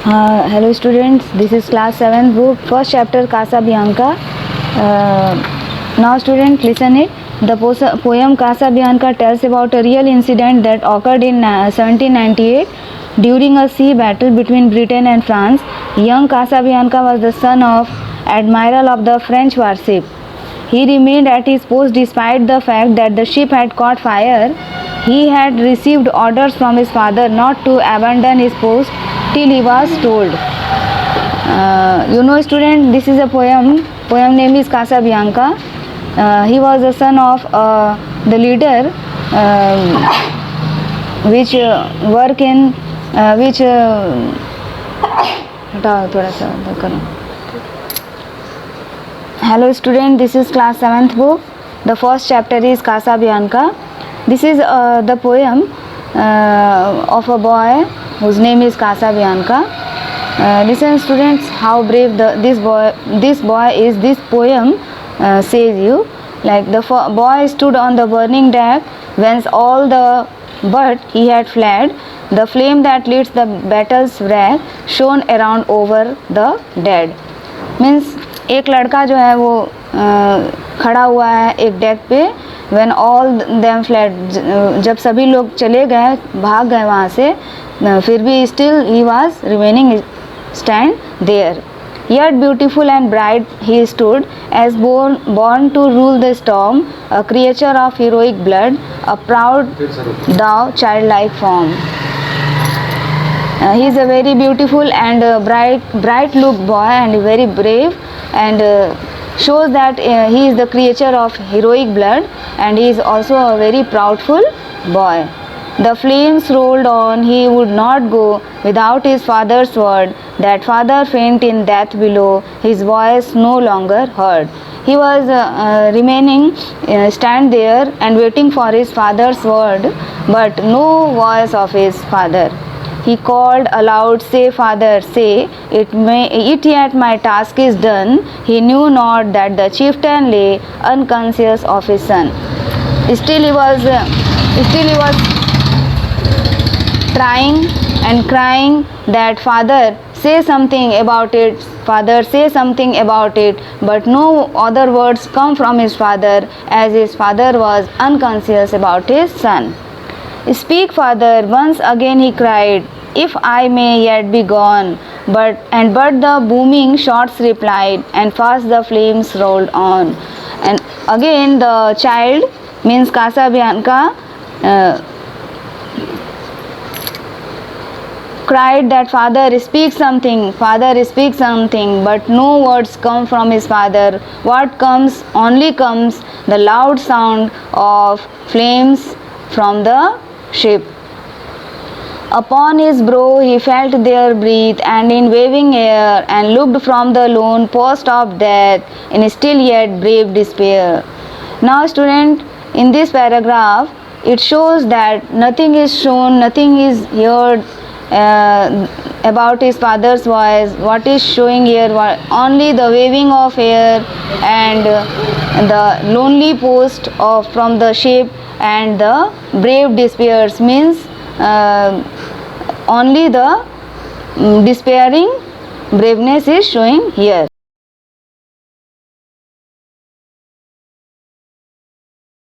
Hello students, this is class 7th book, first chapter Casabianca. Now student, listen it. The poem Casabianca tells about a real incident that occurred in 1798 during a sea battle between Britain and France. Young Casabianca was the son of admiral of the French warship. He remained at his post despite the fact that the ship had caught fire. He had received orders from his father not to abandon his post till he was told. Student, this is a poem. Poem name is Casabianca. He was the son of the leader which work in which Hello student, this is class 7th book. The first chapter is Casabianca. This is the poem of a boy whose name is Casabianca. Listen students, how brave this boy is. This poem says you, like the boy stood on the burning deck whence all the but he had fled. The flame that leads the battle's wreck shone around over the dead. Means एक लड़का जो है वो खड़ा हुआ है एक deck पे. When all them fled, जब सभी लोग चले गए, भाग गए वहाँ से, फिर भी still he was remaining stand there. Yet beautiful and bright he stood, as born to rule the storm, a creature of heroic blood, a proud thou childlike form. He is a very beautiful and bright looked boy and very brave, and shows that he is the creature of heroic blood, and he is also a very proudful boy. The flames rolled on, he would not go without his father's word. That father faint in death below, his voice no longer heard. He was remaining stand there and waiting for his father's word, but no voice of his father. He called aloud, say father, say, it yet my task is done. He knew not that the chieftain lay unconscious of his son. Still he was trying and crying that father, say something about it, father, say something about it, but no other words come from his father, as his father was unconscious about his son. Speak, father, once again he cried, if I may yet be gone. But the booming shots replied, and fast the flames rolled on. And again the child, means Casabianca, cried that father, speak something, but no words come from his father. What comes? Only comes the loud sound of flames from the ship. Upon his brow he felt their breath, and in waving air, and looked from the lone post of death in still yet brave despair. Now student, in this paragraph it shows that nothing is shown, nothing is heard about his father's voice. What is showing here? Only the waving of air and the lonely post from the ship and the brave despairs, means only the despairing braveness is showing here.